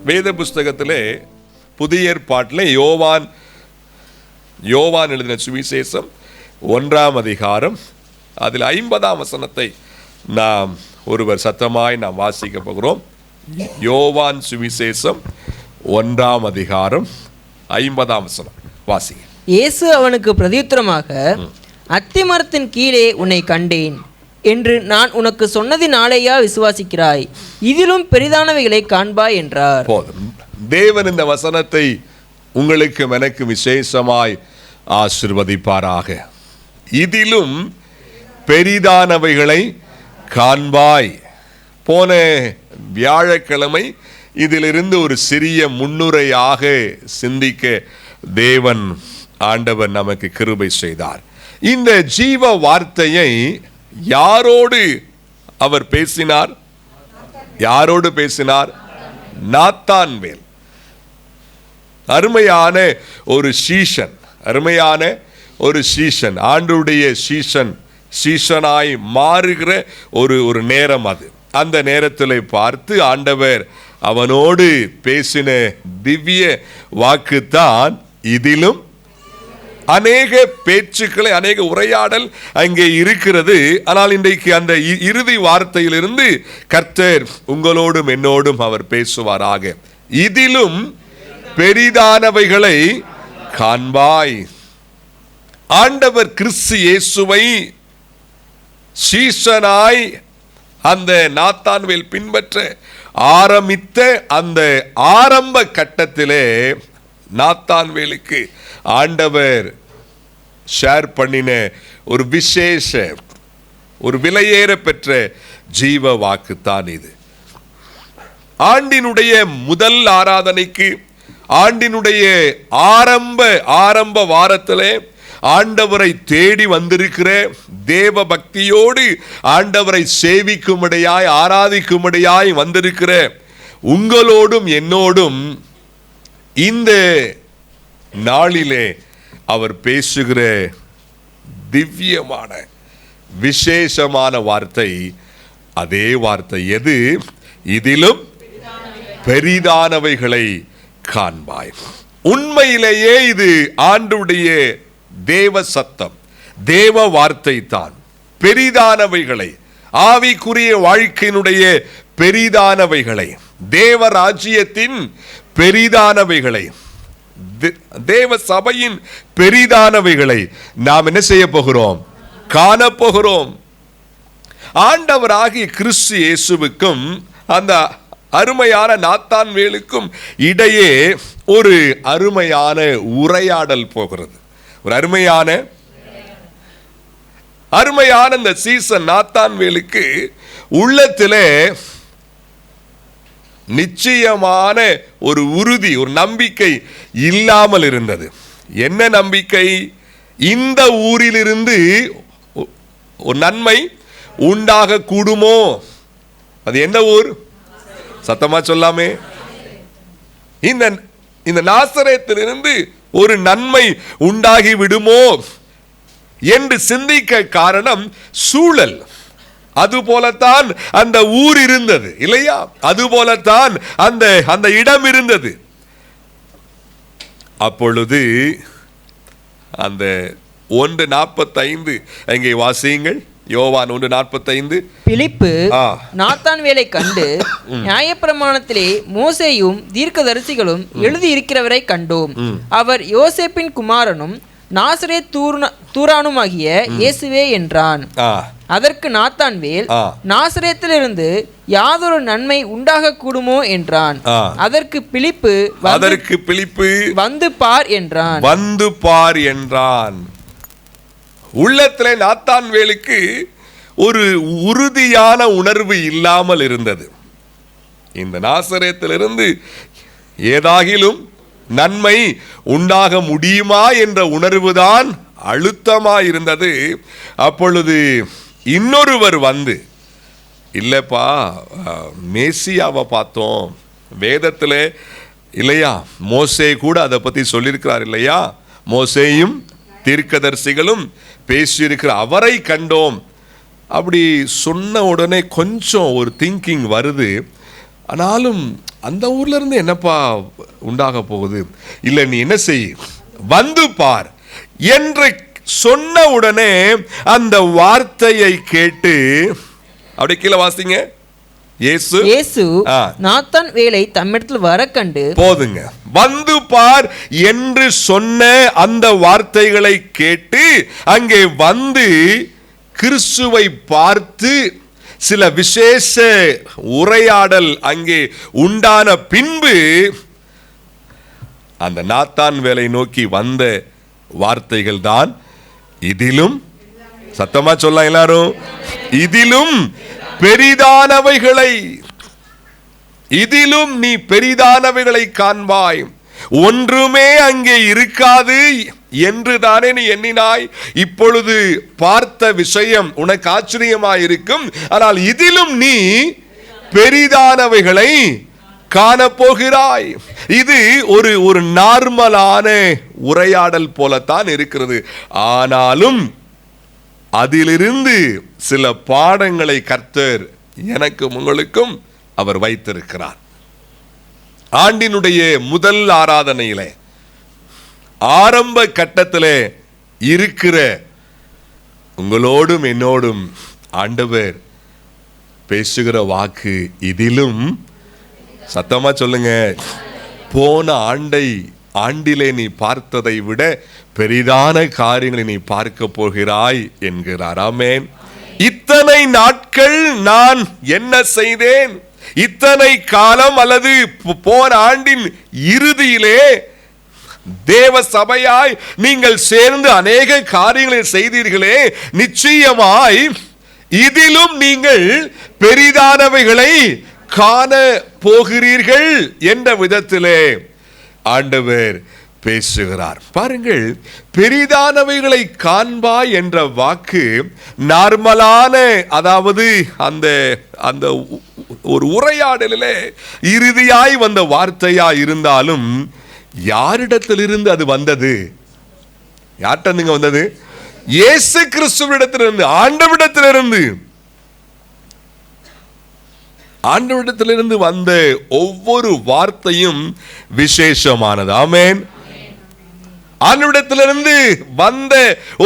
வேத புஸ்தகத்திலே புதிய ஏற்பாட்டில் யோவான் எழுதின சுவிசேஷம் 1ஆம் அதிகாரம் அதில் 50ஆம் வசனத்தை நாம் ஒருவர் சத்தமாய் நாம் வாசிக்க போகிறோம். யோவான் சுவிசேஷம் 1ஆம் அதிகாரம் 50ஆம் வசனம் வாசிங்க. இயேசு அவனுக்கு பிரதியுத்தரமாக, அத்திமரத்தின் கீழே உன்னை கண்டேன் என்று நான் உனக்கு சொன்னதினாலேயா விசுவாசிக்கிறாய்? இதிலும் பெரிதானவைகளை காண்பாய் என்றார். போதும். தேவன் இந்த வசனத்தை உங்களுக்கு எனக்கு விசேஷமாய் ஆசீர்வதிப்பாராக. இதிலும் பெரிதானவைகளை காண்பாய். போன வியாழக்கிழமை இதிலிருந்து ஒரு சிறிய முன்னுரையாக சிந்திக்க தேவன் ஆண்டவர் நமக்கு கிருபை செய்தார். இந்த ஜீவ வார்த்தையை யாரோடு அவர் பேசினார்? யாரோடு பேசினார்? நாத்தான்வேல். அருமையான ஒரு சீஷன், ஆண்டுடைய சீஷனாய் மாறுகிற ஒரு நேரம் அது. அந்த நேரத்தில் பார்த்து ஆண்டவர் அவனோடு பேசின திவ்ய வாக்குத்தான் இதிலும் அநேக பேச்சுக்களை, அநேக உரையாடல் அங்கே இருக்கிறது. ஆனால் இன்றைக்கு அந்த இறுதி வார்த்தையிலிருந்து கர்த்தர் உங்களோடும் என்னோடும் அவர் பேசுவாராக. இதிலும் பெரிதானவைகளை காண்பாய். ஆண்டவர் கிறிஸ்து இயேசுவை சீஷனாய் அந்த நாத்தான்வேல் பின்பற்ற ஆரம்பித்த அந்த ஆரம்ப கட்டத்திலே நாத்தான்வேலுக்கு ஆண்டவர் ஷேர் பண்ணின ஒரு விசேஷ, ஒரு விலையேற பெற்ற ஜீவ வாக்குத்தான் இது. ஆண்டினுடைய முதல் ஆராதனைக்கு, ஆண்டினுடைய ஆரம்ப வாரத்திலே ஆண்டவரை தேடி வந்திருக்கிற, தேவ பக்தியோடு ஆண்டவரை சேவிக்கும்படியாய் ஆராதிக்கும்படியாய் வந்திருக்கிற உங்களோடும் என்னோடும் இந்த நாளிலே அவர் பேசுகிற திவ்யமான விசேஷமான வார்த்தை, அதே வார்த்தை எது? இதிலும் பெரிதானவைகளை காண்பாய். உண்மையிலேயே இது ஆண்டுடைய தேவ சத்தம், தேவ வார்த்தை தான். பெரிதானவைகளை, ஆவிக்குரிய வாழ்க்கையினுடைய பெரிதானவைகளை, தேவ ராஜ்யத்தின் பெரிதானவைகளை, தேவ சபையின் பெரிதானவைகளை நாம் என்ன செய்ய போகிறோம்? காணப்போகிறோம். ஆண்டவராகிய கிறிஸ்து இயேசுவுக்கும் அந்த அருமையான நாத்தான்வேலுக்கும் இடையே ஒரு அருமையான உரையாடல் போகிறது. ஒரு அருமையான இந்த சீசன் நாத்தான்வேலுக்கு உள்ளத்திலே நிச்சயமான ஒரு உறுதி, ஒரு நம்பிக்கை இல்லாமல் இருந்தது. என்ன நம்பிக்கை? இந்த ஊரிலிருந்து ஒரு நன்மை உண்டாக கூடுமோ? அது என்ன ஊர்? சத்தமா சொல்லாமே. இந்த நாசரேத்திலிருந்து ஒரு நன்மை உண்டாகி விடுமோ என்று சிந்திக்க காரணம் சூழல். அதுபோலத்தான் அந்த ஊர் இருந்தது இல்லையா? அதுபோலத்தான் அந்த இடம் இருந்தது. அப்பொழுது அந்த 1:45 அங்கே வாசியுங்கள். யோவான் 1:45. பிலிப்பு நாத்தான்வேலை கண்டு, நியாயப்பிரமாணத்திலே மோசேயும் தீர்க்கதரிசிகளும் எழுதி இருக்கிறவரை கண்டோம். அவர் யோசேப்பின் குமாரனும் நாசரேத் தூரானுமாகிய இயேசுவே என்றான். அதற்கு நாத்தான்வேல், நாசரேத்திலிருந்து யாதொரு நன்மை உண்டாக கூடுமோ என்றான். அதற்கு பிலிப்பு வந்து பார் என்றான். உள்ளத்திலே நாத்தான்வேலுக்கு ஒரு உறுதியான உணர்வு இல்லாமல் இருந்தது. இந்த நாசரேத்திலிருந்து ஏதாகிலும் நன்மை உண்டாக முடியுமா என்ற உணர்வுதான் அழுத்தமாயிருந்தது. அப்பொழுது இன்னொருவர் வந்து, இல்லப்பா, மேசியாவை பார்த்தோம் வேதத்தில் இல்லையா? மோசே கூட அதை பற்றி சொல்லியிருக்கிறார் இல்லையா? மோசேயும் தீர்க்கதரிசிகளும் பேசியிருக்கிற அவரை கண்டோம். அப்படி சொன்ன உடனே கொஞ்சம் ஒரு திங்கிங் வருது. ஆனாலும் அந்த ஊர்ல இருந்து என்னப்பா உண்டாக போகுது? இல்ல, நீ என்ன செய், வந்து பார் என்று சொன்ன உடனே அந்த வார்த்தையை கேட்டு, அப்படியே கீழே வாசிங்க. இயேசு நாத்தான் வேலை தம்மிடத்தில் வர கண்டு, போதுங்க, வந்து பார் என்று சொன்ன அந்த வார்த்தைகளை கேட்டு அங்கே வந்து கிறிஸ்துவை பார்த்து சில விசேஷ உரையாடல் அங்கே உண்டான பின்பு அந்த நாத்தான் வேலை நோக்கி வந்த வார்த்தைகள் தான் இதிலும், சத்தமா சொல்லலாம் எல்லாரும், இதிலும் பெரிதானவைகளை, இதிலும் நீ பெரிதானவைகளை காண்பாய், ஒன்றுமே அங்கே இருக்காது என்று தானே நீ எண்ணினாய். இப்பொழுது பார்த்த விஷயம் உனக்கு ஆச்சரியமாயிருக்கும், ஆனால் இதிலும் நீ பெரிதானவைகளை காணப்போகிறாய். இது ஒரு நார்மலான உரையாடல் போலத்தான் இருக்கிறது. ஆனாலும் அதிலிருந்து சில பாடங்களை கர்த்தர் எனக்கும் உங்களுக்கும் அவர் வைத்திருக்கிறார். ஆண்டினுடைய முதல் ஆராதனையிலே ஆரம்ப கட்டத்திலே இருக்கிற உங்களோடும் என்னோடும் ஆண்டவர் பேசுகிற வாக்கு இதிலும், சத்தமா சொல்லுங்க, போன ஆண்டிலே நீ பார்த்ததை விட பெரிதான காரியங்களை நீ பார்க்க போகிறாய் என்கிறார். ஆமென். இத்தனை நாட்கள் நான் என்ன செய்தேன், இத்தனை காலம் அல்லது போன ஆண்டின் இறுதியிலே தேவ சபையாய் நீங்கள் சேர்ந்து அநேக காரியங்களை செய்தீர்களே, நிச்சயமாய் இதிலும் நீங்கள் பெரிதானவைகளை காண போகிறீர்கள் என்ற விதத்திலே ஆண்டவர் பேசுகிறார். பாருங்கள், பெரிதானவைகளை காண்பாய் என்ற வாக்கு நார்மலான, அதாவது அந்த அந்த ஒரு உரையாடலிலே இறுதியாய் வந்த வார்த்தையா இருந்தாலும் யாரிடத்திலிருந்து அது வந்தது? யார்கிட்ட வந்தது? இயேசு கிறிஸ்துவிடத்திலிருந்து, ஆண்டவரிடத்திலிருந்து வந்த ஒவ்வொரு வார்த்தையும் விசேஷமானது. ஆமென். ஆண்டவரிடத்திலிருந்து வந்த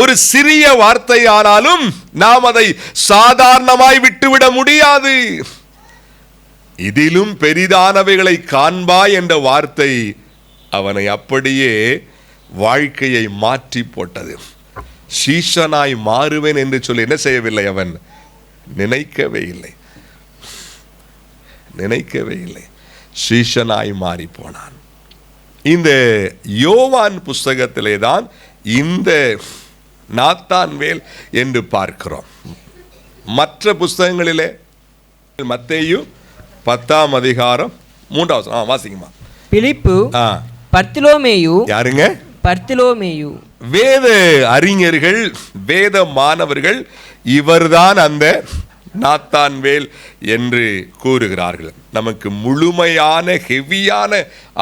ஒரு சிறிய வார்த்தையானாலும் நாம் அதை சாதாரணமாய் விட்டுவிட முடியாது. இதிலும் பெரிதானவைகளை காண்பாய் என்ற வார்த்தை அவனை அப்படியே வாழ்க்கையை மாற்றி போட்டது. சீஷனாய் மாறுவேன் என்று சொல்லி என்ன செய்யவில்லை, அவன் நினைக்கவே இல்லை. சீஷனாய் மாறி போனான். இந்த யோவான் புஸ்தகத்திலே தான் இந்த நாத்தான்வேல் என்று பார்க்கிறோம். மற்ற புஸ்தகங்களிலே மத்தேயு 10ஆம் அதிகாரம் 3வது வாசிக்குமா. பிலிப்பு, பர்திலோமேயு. யாருங்க? பர்திலோமேயு. வேத அறிஞர்கள், வேத மாணவர்கள் இவர்தான் அந்த நாத்தான்வேல் என்று கூறுகிறார்கள். நமக்கு முழுமையான ஹெவியான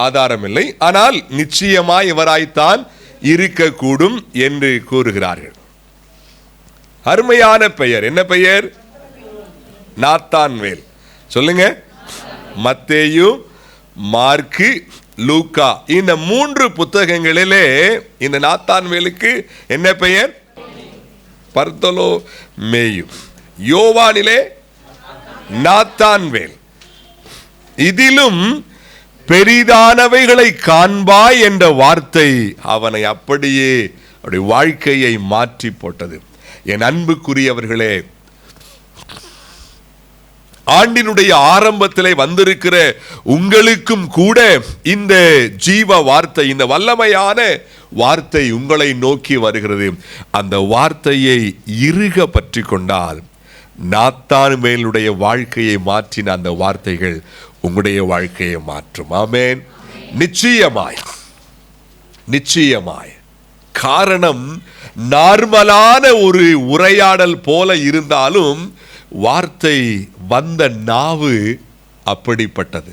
ஆதாரம் இல்லை, ஆனால் நிச்சயமாய் இவராய்த்தான் இருக்கக்கூடும் என்று கூறுகிறார்கள். அருமையான பெயர். என்ன பெயர்? நாத்தான்வேல். சொல்லுங்க. மத்தேயு, மார்க்கு, லூக்கா, இந்த 3 புத்தகங்களிலே இந்த நாத்தான்வேலுக்கு என்ன பெயர்? பர்தலோமேயு. யோவானிலே நாத்தான்வேல். இதிலும் பெரிதானவைகளை காண்பாய் என்ற வார்த்தை அவனை அப்படியே அவருடைய வாழ்க்கையை மாற்றி போட்டது. என் அன்புக்குரியவர்களே, ஆண்டினுடைய ஆரம்பத்திலே வந்திருக்கிற உங்களுக்கும் கூட இந்த ஜீவ வார்த்தை, இந்த வல்லமையான வார்த்தை உங்களை நோக்கி வருகிறது. அந்த வார்த்தையை இறுக பற்றி கொண்டால் நாத்தான்வேலுடைய வாழ்க்கையை மாற்றின அந்த வார்த்தைகள் உங்களுடைய வாழ்க்கையை மாற்றும். ஆமென். நிச்சயமாய். காரணம், நார்மலான ஒரு உரையாடல் போல இருந்தாலும் வார்த்தை வந்த நாவு அப்படிப்பட்டது,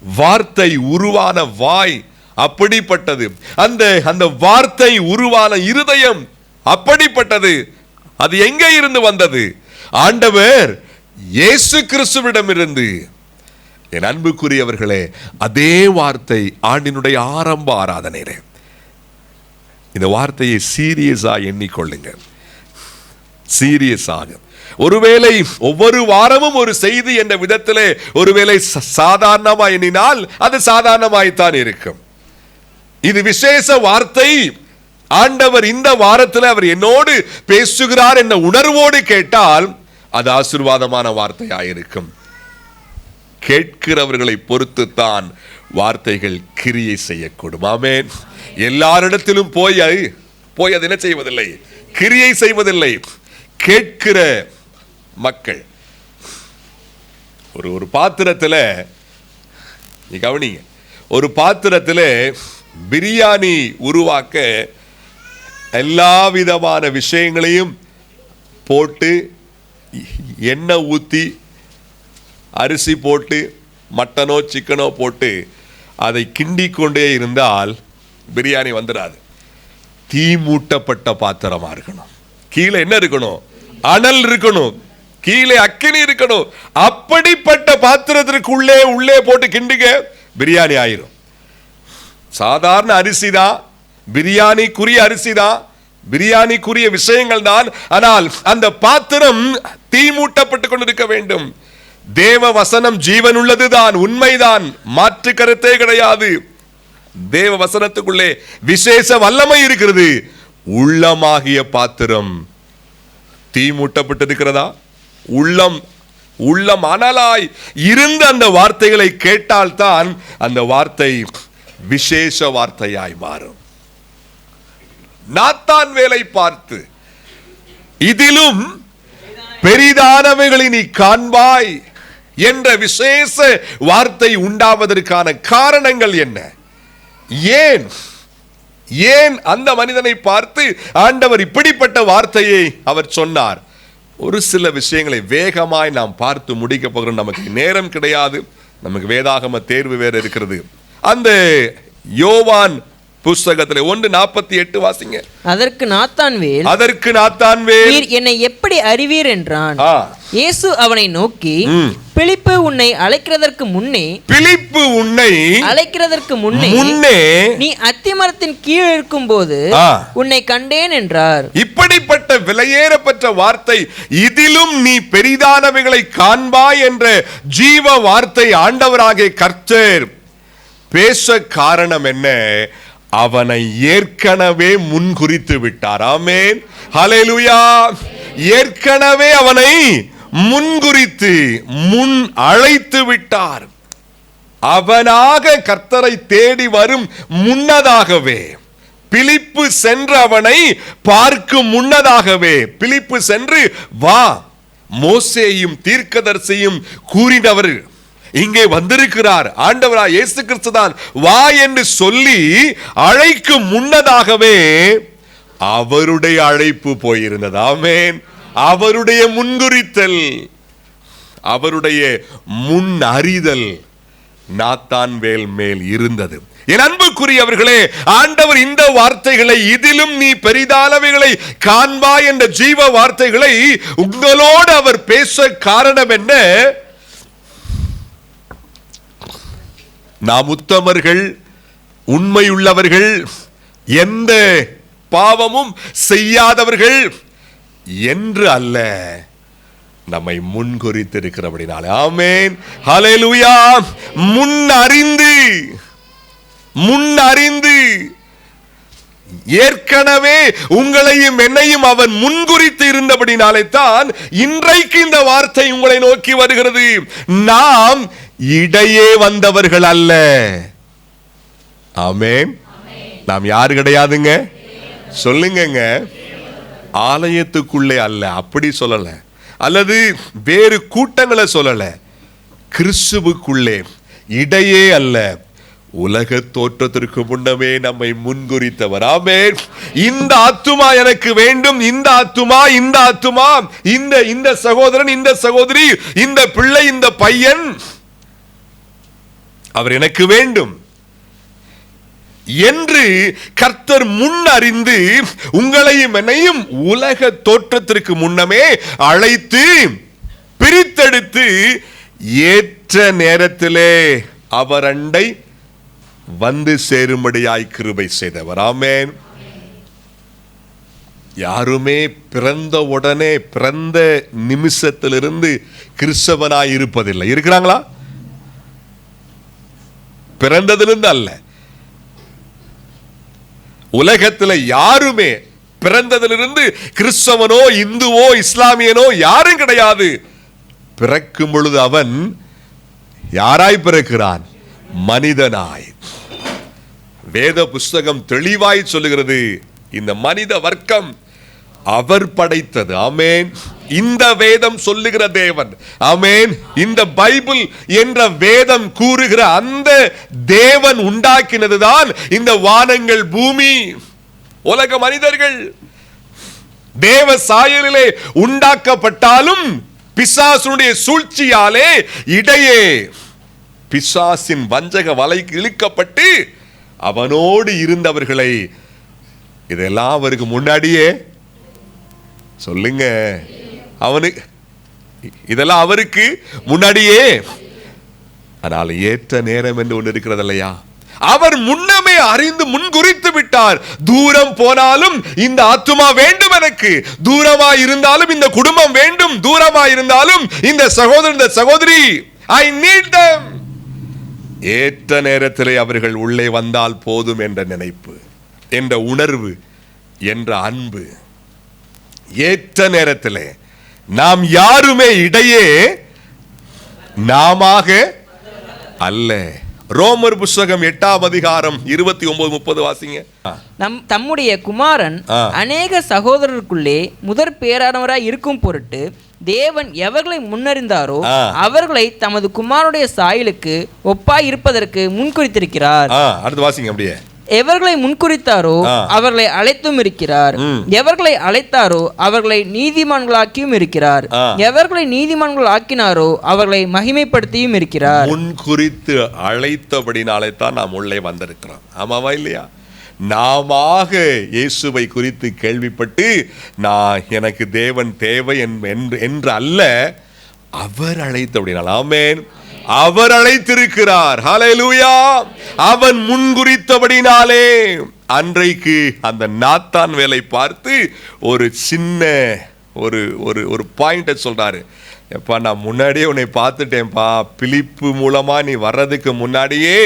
வார்த்தை உருவான வாய் அப்படிப்பட்டது, அந்த வார்த்தை உருவான இருதயம் அப்படிப்பட்டது. அது எங்கே இருந்து வந்தது? ஆண்டவர் இயேசு கிறிஸ்துவிடமிருந்து என் அன்புக்குரியவர்களே, அதே வார்த்தை ஆண்டினுடைய ஆரம்ப ஆராதனையிலே. இந்த வார்த்தையை சீரியஸா எண்ணிக்கொள்ளுங்க, சீரியஸாக. ஒருவேளை ஒவ்வொரு வாரமும் ஒரு செய்தி என்ற விதத்திலே ஒருவேளை சாதாரணமாய் எண்ணினால் அது சாதாரணமாய்த்தான் இருக்கும். இது விசேஷ வார்த்தை, ஆண்டவர் இந்த வாரத்தில் அவர் என்னோடு பேசுகிறார் என்ற உணர்வோடு கேட்டால் அது ஆசீர்வாதமான வார்த்தையாயிருக்கும். கேட்கிறவர்களை பொறுத்துத்தான் வார்த்தைகள் கிரியை செய்யக்கூடும். ஆமென். எல்லாரிடத்திலும் போய் அது என்ன செய்வதில்லை, கிரியை செய்வதில்லை. கேட்கிற மக்கள் ஒரு பாத்திரத்தில், நீ கவனிங்க, ஒரு பாத்திரத்தில் பிரியாணி உருவாக்க எல்லா விதமான விஷயங்களையும் போட்டு எண்ணெய் ஊற்றி அரிசி போட்டு மட்டனோ சிக்கனோ போட்டு அதை கிண்டி கொண்டே இருந்தால் பிரியாணி வந்துடாது. தீ மூட்டப்பட்ட பாத்திரமா இருக்கணும். கீழே என்ன இருக்கணும், அனல் இருக்கணும், கீழே அக்கினி இருக்கணும். அப்படிப்பட்ட பாத்திரத்திற்குள்ளே உள்ளே போட்டு கிண்டுங்க, பிரியாணி ஆயிரும். சாதாரண அரிசி தான், பிரியாணிக்குரிய அரிசி தான், பிரியாணிக்குரிய விஷயங்கள் தான். ஆனால் அந்த பாத்திரம் தீ மூட்டப்பட்டு கொண்டிருக்க வேண்டும். தேவ வசனம் ஜீவன் உள்ளதுதான், உண்மைதான், மாற்று கருத்தே கிடையாது. தேவ வசனத்துக்குள்ளே விசேஷ வல்லமை இருக்கிறது. உள்ளமாகிய பாத்திரம் தீ மூட்டப்பட்டிருக்கிறதா? உள்ளம் அனலாய் இருந்து அந்த வார்த்தைகளை கேட்டால்தான் அந்த வார்த்தை விசேஷ வார்த்தையாய் மாறும். நாத்தான் வேலை பார்த்து, இதிலும் பெரிதானவைகளை நீ காண்பாய் என்ற விசேஷ வார்த்தை உண்டாவதற்கான காரணங்கள் என்ன? ஏன் அந்த மனிதனை பார்த்து ஆண்டவர் இப்படிப்பட்ட வார்த்தையை அவர் சொன்னார்? ஒரு சில விஷயங்களை வேகமாய் நாம் பார்த்து முடிக்க போகிறோம். நமக்கு நேரம் கிடையாது, நமக்கு வேதாகம தேர்வு வேற இருக்கிறது. அந்த யோவான் புஸ்தகத்திலே 1:48 வாசிங்க. அதற்கு நாத்தான்வேல் நீர் என்னை எப்படி அறிவீர் என்றான். இயேசு அவனை நோக்கி, பிலிப்பு உன்னை அழைக்கிறதற்கு முன்னே நீ அத்திமரத்தின் கீழ் இருக்கும் போது உன்னை கண்டேன் என்றார். இப்படிப்பட்ட விலையேறப்பட்ட வார்த்தை, இதிலும் நீ பெரிதானவைகளை காண்பாய் என்ற ஜீவ வார்த்தை ஆண்டவராகிய கர்த்தர் பேச காரணம் என்ன? அவனை ஏற்கனவே முன்குறித்து விட்டார். ஆமென், ஹல்லேலூயா. ஏற்கனவே அவனை முன்குறித்து முன் அழைத்து விட்டார். அவனாக கர்த்தரை தேடி வரும் முன்னதாகவே, பிலிப்பு சென்று அவனை பார்க்கும் முன்னதாகவே, பிலிப்பு சென்று வா, மோசேயும் தீர்க்கதரிசியும் கூறினவர் இங்கே வந்திருக்கிறார், ஆண்டவராய் இயேசு கிறிஸ்து தான், வா என்று சொல்லி அழைக்கும் முன்னதாகவே அவருடைய அழைப்பு போயிருந்தது. ஆமென். அவருடைய முன்குறித்தல், அவருடைய முன் அறிதல் நாத்தான்வேல் மேல் இருந்தது. என் அன்புக்குரியவர்களே, ஆண்டவர் இந்த வார்த்தைகளை, இதிலும் நீ பெரிதானவைகளை காண்பாய் என்ற ஜீவ வார்த்தைகளை உங்களோடு அவர் பேச காரணம் என்ன? நாம் உத்தமர்கள், உண்மையுள்ளவர்கள், எந்த பாவமும் செய்யாதவர்கள் என்று அல்ல, நம்மை முன்குறித்திருக்கிறபடினாலே. ஆமென், ஹல்லேலூயா. முன்னறிந்து ஏற்கனவே உங்களையும் என்னையும் அவன் முன்குறித்து இருந்தபடினாலே தான் இன்றைக்கு இந்த வார்த்தை உங்களை நோக்கி வருகிறது. நாம் இடையே வந்தவர்கள் அல்ல. ஆமென். நாம் யாரு கிடையாதுங்க? சொல்லுங்க. ஆலயத்துக்குள்ளே அல்ல, அப்படி சொல்லல, அல்லது வேறு கூட்டங்களை சொல்லல, கிறிஸ்துவுக்குள்ளே இடையே அல்ல, உலக தோற்றத்திற்கு முன்னமே நம்மை முன்குறித்தவர். ஆமென். இந்த ஆத்துமா எனக்கு வேண்டும், இந்த ஆத்துமா, இந்த சகோதரன், இந்த சகோதரி, இந்த பிள்ளை, இந்த பையன், அவர் எனக்கு வேண்டும் என்று கர்த்தர் முன் அறிந்து உங்களையும் என்னையும் உலக தோற்றத்திற்கு முன்னமே அழைத்து பிரித்தெடுத்து ஏற்ற நேரத்திலே அவர் அண்டை வந்து சேரும்படியாய் கிருபை செய்தவர். ஆமென். யாருமே பிறந்த உடனே பிறந்த நிமிஷத்திலிருந்து கிறிஸ்தவனாய் இருப்பதில்லை. இருக்கிறாங்களா? பிறந்ததிலிருந்து அல்ல. உலகத்தில் யாருமே பிறந்ததிலிருந்து கிறிஸ்தவனோ இந்துவோ இஸ்லாமியனோ யாரும் கிடையாது. பிறக்கும் பொழுது அவன் யாராய் பிறக்கிறான்? மனிதனாய். வேத புஸ்தகம் தெளிவாய் சொல்லுகிறது, இந்த மனித வர்க்கம் அவர் படைத்தது. ஆமென். இந்த வேதம் சொல்லுகிற தேவன், ஆமென், இந்த பைபிள் என்ற வேதம் கூறுகிற அந்த தேவன் உண்டாக்கினதுதான் இந்த வானங்கள், பூமி, உலக மனிதர்கள். தேவ சாயலிலே உண்டாக்கப்பட்டாலும் பிசாசுடைய சூழ்ச்சியாலே இடையே பிசாசின் வஞ்சக வலைக்கு இழுக்கப்பட்டு அவனோடு இருந்தவர்களை, இதெல்லாம் அவருக்கு முன்னாடியே சொல்லுங்க, அவனுக்கு இதெல்லாம் அவருக்கு முன்னாடியே. ஆனால் ஏற்ற நேரம் என்று ஒன்று இருக்கிறது இல்லையா? அவர் முன்னமே அறிந்து முன்குறித்து விட்டார். தூரம் போனாலும் இந்த ஆத்துமா வேண்டும் எனக்கு, தூரமா இருந்தாலும் இந்த குடும்பம் வேண்டும், தூரமா இருந்தாலும் இந்த சகோதரன் இந்த சகோதரி, ஐ நீட் them. ஏற்ற நேரத்திலே அவர்கள் உள்ளே வந்தால் போதும் என்ற நினைப்பு, என்ற உணர்வு, என்ற அன்பு. ஏற்ற நேரத்திலே நாம் யாருமே இடையே நாமாக அல்ல. ரோமர் புஸ்தகம் 8ஆம் அதிகாரம் 29-30 வாசிங்க. தம்முடைய குமாரன் அநேக சகோதரருக்குள்ளே முதற் பேரானவராய் இருக்கும் பொருட்டு தேவன் எவர்களை முன்னறிந்தாரோ அவர்களை தமது குமாரனுடைய சாயலுக்கு ஒப்பாய் இருப்பதற்கு முன்குறித்திருக்கிறார். அடுத்து வாசிங்க. அப்படியே எவர்களை முன்குறித்தாரோ அவர்களை அழைத்தும் இருக்கிறார், எவர்களை அழைத்தாரோ அவர்களை நீதிமான்களாக்கியும் இருக்கிறார், எவர்களை நீதிமான்கள் ஆக்கினாரோ அவர்களை மகிமைப்படுத்தியும் இருக்கிறார். முன்குறித்து அழைத்தபடினாலே தான் நாம் உள்ளே வந்திருக்கிறோம். ஆமாவா இல்லையா? நாமாக இயேசுவை குறித்து கேள்விப்பட்டு நான் எனக்கு தேவன் தேவை என்று அல்ல, அவர் அழைத்தபடினால். ஆமென். அவர் அழைத்திருக்கிறார். ஹல்லேலூயா. அவன் முன்குறித்தபடினாலே அன்றைக்கு அந்த நாத்தான் வேலை பார்த்து ஒரு சின்ன ஒரு பாயிண்ட சொல்றாரு. எப்பா, நான் முன்னாடியே உன்னை பார்த்துட்டேன்ப்பா, பிலிப்பு மூலமா நீ வர்றதுக்கு முன்னாடியே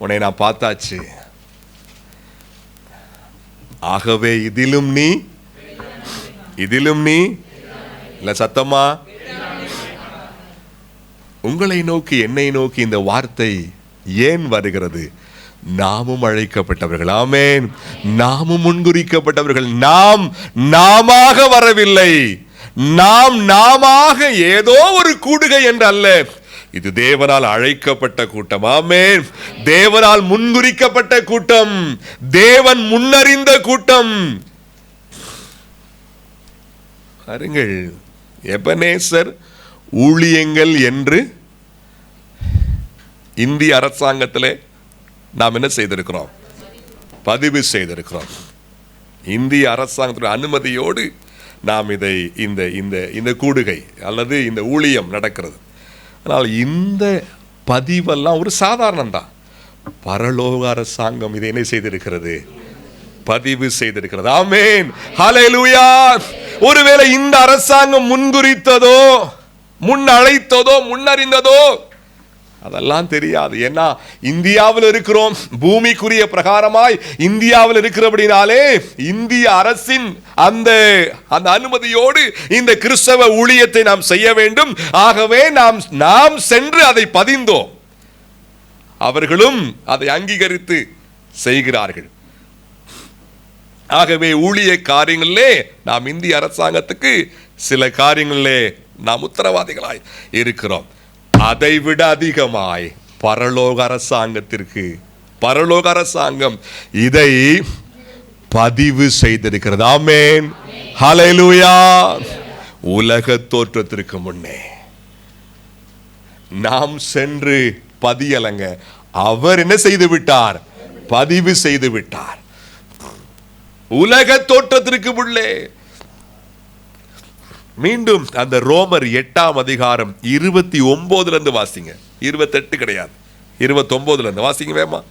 உன்னை நான் பார்த்தாச்சு. ஆகவே இதிலும் நீ இல்ல சத்தமா, உங்களை நோக்கி என்னை நோக்கி இந்த வார்த்தை ஏன் வருகிறது? நாமும் அழைக்கப்பட்டவர்கள். ஆமென். நாமும் முன்குறிக்கப்பட்டவர்கள். நாமாக வரவில்லை. நாமாக ஏதோ ஒரு கூடுகை என்று அல்ல. இது தேவனால் அழைக்கப்பட்ட கூட்டம். ஆமென். தேவனால் முன்குறிக்கப்பட்ட கூட்டம், தேவன் முன்னறிந்த கூட்டம். பாருங்கள், எபனேசர் ஊழியங்கள் என்று இந்திய அரசாங்கத்திலே நாம் என்ன செய்திருக்கிறோம்? பதிவு செய்திருக்கிறோம். இந்திய அரசாங்கத்துடைய அனுமதியோடு நாம் இதை இந்த கூடுகை அல்லது இந்த ஊழியம் நடக்கிறது. ஆனால் இந்த பதிவெல்லாம் ஒரு சாதாரணம் தான். பரலோக அரசாங்கம் இதை என்ன செய்திருக்கிறது? பதிவு செய்திருக்கிறது. ஆமென். ஹல்லேலூயா. ஒருவேளை இந்த அரசாங்கம் முன்குறித்ததோ, முன் அழைத்ததோ, முன்னறிந்ததோ அதெல்லாம் தெரியாது. ஏன்னா இந்தியாவில் இருக்கிறோம், பூமிக்குரிய பிரகாரமாய் இந்தியாவில் இருக்கிறபடினாலே இந்திய அரசின் அந்த அனுமதியோடு இந்த கிறிஸ்தவ ஊழியத்தை நாம் செய்ய வேண்டும். ஆகவே நாம் சென்று அதை பதிந்தோம். அவர்களும் அதை அங்கீகரித்து செய்கிறார்கள். ஆகவே ஊழிய காரியங்களிலே நாம் இந்திய அரசாங்கத்துக்கு சில காரியங்களிலே நாம் உத்தரவாதிகளாய் இருக்கிறோம். அதைவிட அதிகமாய் பரலோக அரசாங்கத்திற்கு, பரலோக அரசாங்கம் இதை பதிவு செய்திருக்கிறது. ஆமென். ஹல்லேலூயா. உலக தோற்றத்திற்கு முன்னே நாம் சென்று பதியலங்க, அவர் என்ன செய்து விட்டார்? பதிவு செய்து விட்டார். உலக தோற்றத்திற்கு உள்ளே மீண்டும் அந்த ரோமர் 8ஆம் அதிகாரம் 29 இருந்து வாசிங்க. 28 கிடையாது, 29 இருந்து வாசிங்க வேமா.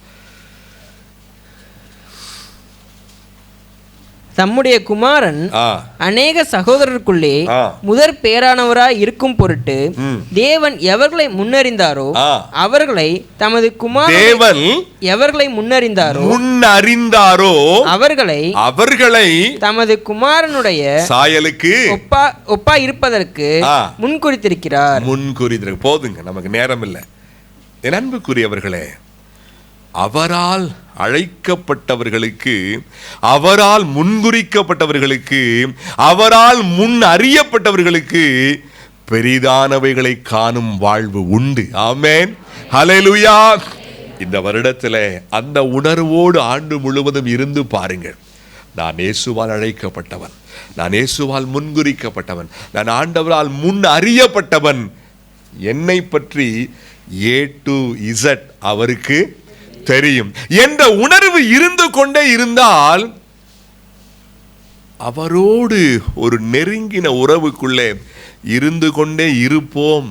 தம்முடைய குமாரன் அநேக சகோதரருக்குள்ளே முதற் பேரானவராய் இருக்கும் பொருட்டு தேவன் எவர்களை முன்னறிந்தாரோ அவர்களை தமது குமாரன் தேவன் எவர்களை முன்னறிந்தாரோ அவர்களை தமது குமாரனுடைய சாயலுக்கு ஒப்பா இருப்பதற்கு முன்குறித்திருக்கிறார். போதுங்க, நமக்கு நேரம் இல்லை. என் அன்புக்குரியவர்களே, அவரால் அழைக்கப்பட்டவர்களுக்கு, அவரால் முன்குறிக்கப்பட்டவர்களுக்கு, அவரால் முன் அறியப்பட்டவர்களுக்கு பெரிதானவைகளை காணும் வாழ்வு உண்டு. ஆமென், ஹல்லேலூயா. இந்த வருடத்தில் அந்த உணர்வோடு ஆண்டு முழுவதும் இருந்து பாருங்கள். நான் இயேசுவால் அழைக்கப்பட்டவன், நான் இயேசுவால் முன்குறிக்கப்பட்டவன், நான் ஆண்டவரால் முன் அறியப்பட்டவன், என்னை பற்றி A to Z அவருக்கு தெரியும் என்ற உணர்வு இருந்து கொண்டே இருந்தால் அவரோடு ஒரு நெருங்கின உறவுக்குள்ளே இருந்து கொண்டே இருப்போம்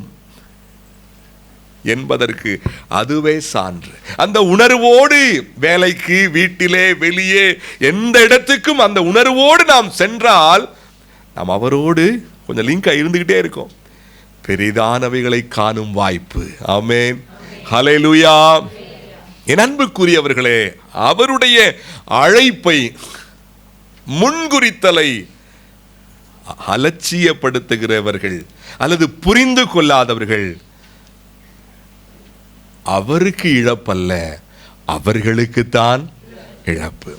என்பதற்கு அதுவே சான்று. அந்த உணர்வோடு வேலைக்கு, வீட்டிலே, வெளியே, எந்த இடத்துக்கும் அந்த உணர்வோடு நாம் சென்றால் நாம் அவரோடு கொஞ்சம் லிங்காக இருந்துகிட்டே இருக்கோம். பெரிதானவைகளை காணும் வாய்ப்பு. ஆமென், ஹல்லேலூயா. என் அன்புக்குரியவர்களே, அவருடைய அழைப்பை, முன்குறித்தலை அலட்சியப்படுத்துகிறவர்கள் அல்லது புரிந்து கொள்ளாதவர்கள் அவருக்கு இழப்பல்ல, அவர்களுக்குத்தான் இழப்பு.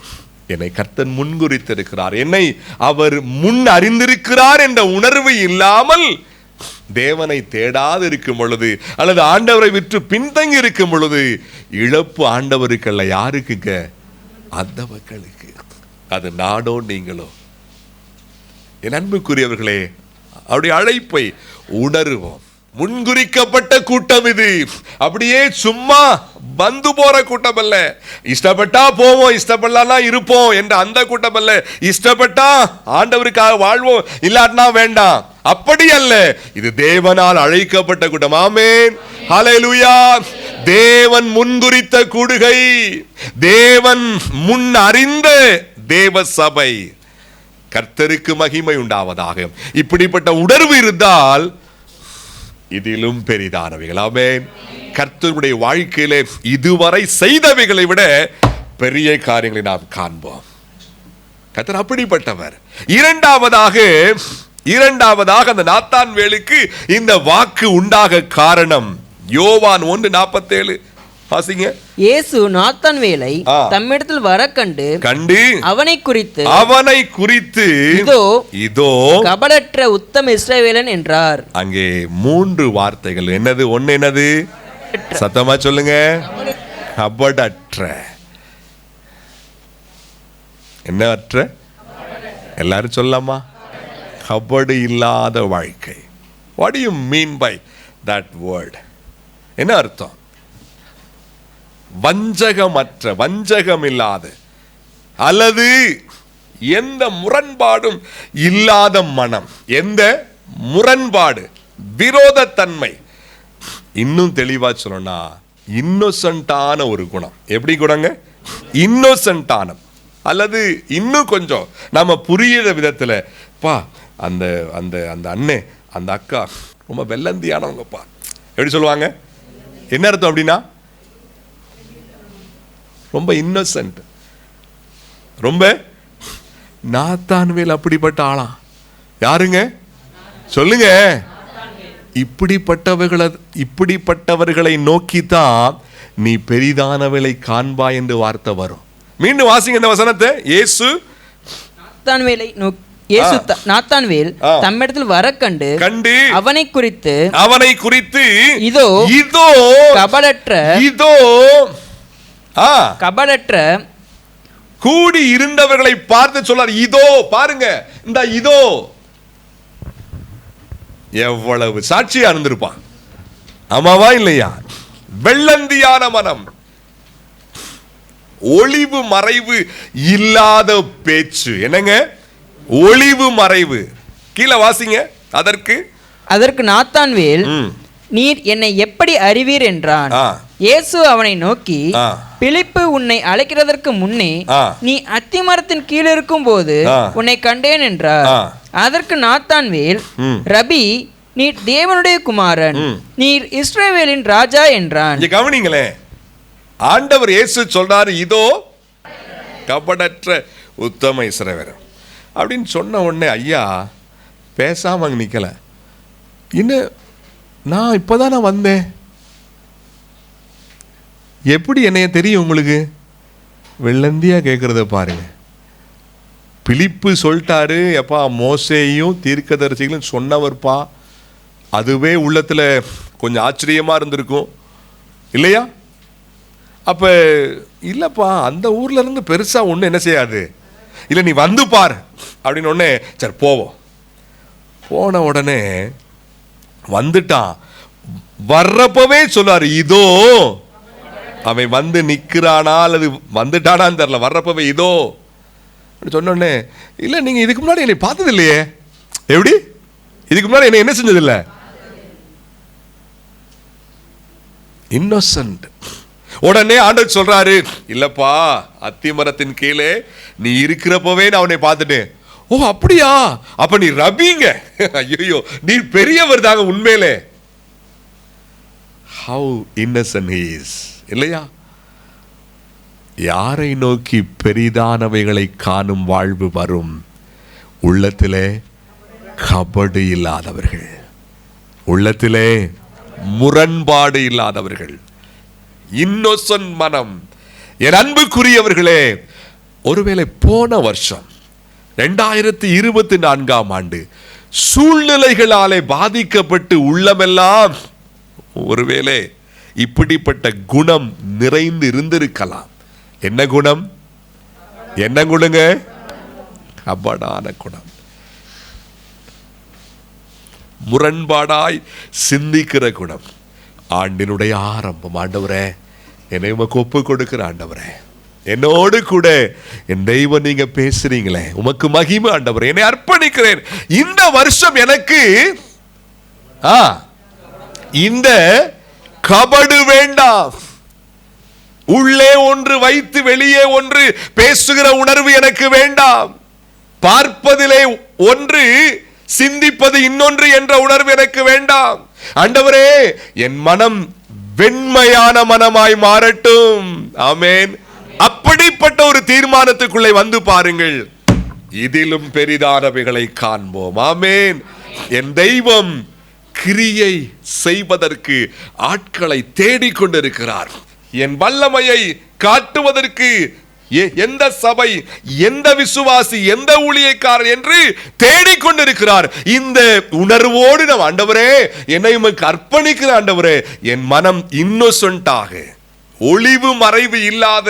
என்னை கர்த்தன் முன்குறித்திருக்கிறார், என்னை அவர் முன் அறிந்திருக்கிறார் என்ற உணர்வு இல்லாமல் தேவனை தேடாது இருக்கும் பொழுது அல்லது ஆண்டவரை விட்டு பின்தங்கி இருக்கும் பொழுது இழப்பு ஆண்டவருக்கு அல்ல, யாருக்குங்க? அந்த மக்களுக்கு. அது நாடோ நீங்களோ. என் அன்புக்குரியவர்களே, அவருடைய அழைப்பை உணர்வோம். முன்குறிக்கப்பட்ட கூட்டம் இது. அப்படியே சும்மா வந்து போற கூட்டம் அல்ல. இஷ்டப்பட்டா போவோம், இஷ்டப்படலாம் இருப்போம் என்ற அந்த கூட்டம் அல்ல. இஷ்டப்பட்டா ஆண்டவருக்காக வாழ்வோம், இல்லாட்டினா வேண்டாம், அப்படி அல்ல. இது தேவனால் அழைக்கப்பட்ட கூட்டம். ஆமென், ஹல்லேலூயா. தேவன் முன்குறித்த கூடுகை, தேவன் முன் அறிந்த தேவ சபை. கர்த்தருக்கு மகிமை உண்டாவதாக. இப்படிப்பட்ட உணர்வு இருந்தால் இதிலும் பெரிதானவைகள். ஆமென். கர்த்தருடைய வாழ்க்கையிலே இதுவரை செய்தவைகளை விட பெரிய காரியங்களை நாம் காண்போம். கர்த்தர் அப்படிப்பட்டவர். இரண்டாவதாக அந்த நாத்தான்வேலுக்கு இந்த வாக்கு உண்டாக காரணம் யோவான் 1:47 வாசிங்க. இயேசு நாத்தான்வேலை தம்மிடத்தில் வர கண்டு அவனை குறித்து இதோ கபடற்ற உத்தம இஸ்ரவேலன் என்றார். அங்கே 3 வார்த்தைகள். என்னது? ஒன்னு என்னது? சத்தமா சொல்லுங்க. கபடற்ற. என்ன அற்ற? எல்லாரும் சொல்லலாமா? கபடு இல்லாத வாழ்க்கை. What do you mean by that word? என்ன அர்த்தம்? வஞ்சகமற்ற, வஞ்சகம் இல்லாத அல்லது எந்த முரண்பாடும் இல்லாத மனம். எந்த முரண்பாடு, விரோதத்தன்மை. இன்னும் தெளிவா சொல்லணும்னா இன்னோசென்ட்டான ஒரு குணம். எப்படி குணங்க? இன்னோசென்ட்டான, அல்லது இன்னும் கொஞ்சம் நம்ம புரியுற விதத்துல, பா அந்த அந்த அந்த அண்ணே, அந்த அக்கா ரொம்ப வெள்ளந்தியானவங்கப்பா. எப்படி சொல்லுவாங்க? என்ன அர்த்தம் அப்படின்னா? ரொம்ப இன்னோசென்ட், ரொம்ப. நாத்தான்வேல் அப்படிப்பட்ட ஆளா? யாருங்க சொல்லுங்க? இப்படிப்பட்டவர்களை நோக்கித்தான் நீ பெரிதானவளை காண்பாய் என்று வார்த்தை வரும். மீண்டும் வாசிங்க இந்த வசனத்தை. இயேசு நாத்தான்வேல் தம்மிடத்தில் வர கண்டு அவனை குறித்து இதோ கபடற்ற கூடி இருந்தவர்களை பார்த்து சொல்லார். இதோ பாருங்க, இந்த இதோ எவ்வளவு சாட்சியா இருந்திருப்பான். ஆமாவா இல்லையா? வெள்ளந்தியான மனம், ஒளிவு மறைவு இல்லாத பேச்சு. என்னங்க ஒளிவு மறைவு? கீழே வாசிங்க அதற்கு நாத்தான்வேல், நீர் என்னை எப்படி அறிவீர் என்றான். இயேசு அவனை நோக்கி, பிலிப்பு உன்னை அழைக்கிறதற்கு முன்னே நீ அத்திமரத்தின் கீழ் இருக்கும் போது உன்னை கண்டேன் என்றார். அதற்கு நாத்தான்வேல், ரபி, நீர் தேவனுடைய குமாரன், நீர் இஸ்ரவேலின் ராஜா என்றான். கவனிங்களே, ஆண்டவர் இயேசு சொல்றாரு, இதோ கபடற்ற உத்தம இஸ்ரவேலன் அப்படின்னு சொன்ன உடனே ஐயா பேசாம அங்க நிக்கல. இன்னும் நான் இப்பதான் வந்தேன், எப்படி என்னைய தெரியும் உங்களுக்கு? வெள்ளந்தியா கேட்கறத பாருங்க. பிலிப்பு சொல்லிட்டாரு, எப்பா மோசேயும் தீர்க்கதரிசிகளும் சொன்னவர்ப்பா. அதுவே உள்ளத்துல கொஞ்சம் ஆச்சரியமா இருந்திருக்கும் இல்லையா? அப்ப இல்லப்பா, அந்த ஊர்ல இருந்து பெருசா ஒண்ணு என்ன செய்யாது, இல்ல நீ வந்து பார் அப்படின்னு உடனே சரி போவோம். போன உடனே வந்துட்டான். வர்றப்பவே சொல்லாரு, இதோ அவன் வந்து நிக்கிறானா அல்லது வந்துட்டானான்னு தெரியல. வர்றப்பவே இதோ சொன்ன உடனே, இல்ல நீங்க இதுக்கு முன்னாடி என்னை பார்த்தது இல்லையே. எப்படி? இதுக்கு முன்னாடி என்ன செஞ்சது இல்ல? இன்னோசன்ட். உடனே ஆண்டவர் சொல்றாரு, இல்லப்பா, அத்திமரத்தின் கீழே நீ இருக்கிறப்பவே நான் அவனை பார்த்துட்டேன். ஓ அப்படியா? அப்ப நீ ரபிங்க. ஐயோ, நீ பெரியவர் தாங்க உண்மையிலே. ஹவ் இன்னசென்ட் ஹி இஸ் இல்லையா? யாரை நோக்கி பெரிதானவைகளை காணும் வாழ்வு வரும்? உள்ளத்திலே கபடு இல்லாதவர்கள், உள்ளத்திலே முரண்பாடு இல்லாதவர்கள், இன்னோசன்ட் மனம். என் அன்புக்குரியவர்களே, ஒருவேளை போன வருஷம் 2024ஆம் ஆண்டு சூழ்நிலைகளாலே பாதிக்கப்பட்டு உள்ளமெல்லாம் ஒருவேளை இப்படிப்பட்ட குணம் நிறைந்து இருந்திருக்கலாம். என்ன குணம்? என்ன குணங்க? கபடான குணம். முரண்பாடாய் சிந்திக்கிற குணம். ஆண்டினுடைய ஆரம்பம். ஆண்டவரே, என்னை உமக்கு ஒப்பு கொடுக்கிற ஆண்டவரே, என்னோடு கூட என் தெய்வம் நீங்க பேசுறீங்களே, உமக்கு மகிமை ஆண்டவரே, என்னை அர்ப்பணிக்கிறேன். இந்த வருஷம் எனக்கு இந்த கபடு வேண்டாம். உள்ளே ஒன்று வைத்து வெளியே ஒன்று பேசுகிற உணர்வு எனக்கு வேண்டாம். பார்ப்பதிலே ஒன்று, சிந்திப்பது இன்னொன்று என்ற உணர்வு எனக்கு வேண்டாம். ஆண்டவரே, என் மனம் வெண்மையான மனமாய் மாறட்டும். ஆமென். அப்படிப்பட்ட ஒரு தீர்மானத்துக்குள்ளே வந்து பாருங்கள். இதிலும் பெரிதானவைகளை காண்போம். ஆமென். என் தெய்வம் கிரியை செய்வதற்கு ஆட்களை தேடிக்கொண்டிருக்கிறார். என் வல்லமையை காட்டுவதற்கு எந்த சபை, எந்த விசுவாசி, எந்த ஊழியக்காரர் என்று தேடிக்கொண்டிருக்கிறார். இந்த உணர்வோடு நம் ஆண்டவரே, என்னை உமக்கு அர்ப்பணிக்கிற ஆண்டவரே, என் மனம் இன்னோசென்ட்டாக, ஒளிவு மறைவு இல்லாத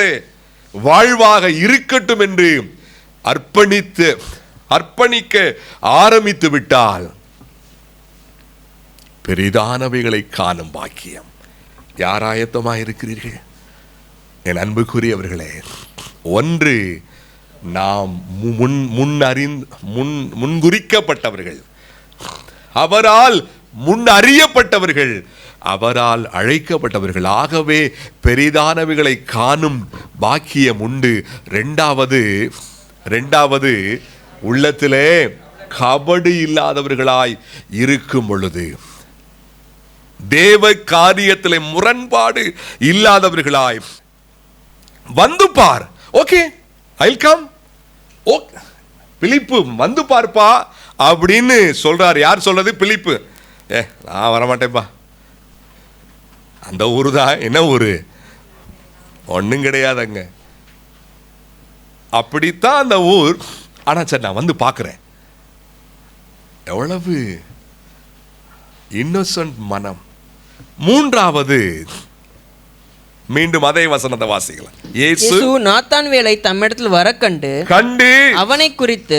வாழ்வாக இருக்கட்டும் என்று அர்ப்பணிக்க ஆரம்பித்து விட்டால் பெரிதானவைகளை காணும் பாக்கியம். யார் ஆயத்தமாக இருக்கிறீர்கள்? என் அன்புக்குரியவர்களே, ஒன்று, நாம் முன்குறிக்கப்பட்டவர்கள், அவரால் முன் அறியப்பட்டவர்கள், அவரால் அழைக்கப்பட்டவர்கள். ஆகவே பெரிதானவைகளை காணும் பாக்கியம் உண்டு. இரண்டாவது உள்ளத்திலே கபடு இல்லாதவர்களாய் இருக்கும் பொழுது, தேவ காரியத்திலே முரண்பாடு இல்லாதவர்களாய் வந்து பார். Okay, I'll come. Okay, Philip வந்து பார்ப்பா அப்படின்னு சொல்றாரு. யார் சொல்றது? பிலிப்பு. நான் வரமாட்டேப்பா, அந்த ஊரு தான். என்ன ஊரு? ஒன்றும் கிடையாதுங்க. அப்படித்தான் அந்த ஊர். ஆனா சரி, நான் வந்து பார்க்கிறேன். எவ்வளவு இன்னோசன்ட் மனம். மூன்றாவது, மீண்டும் அதே வசனத்தை வாசிக்கலாம். இயேசு நாத்தான்வேலை தம்மிடத்தில் வர கண்டு அவனை குறித்து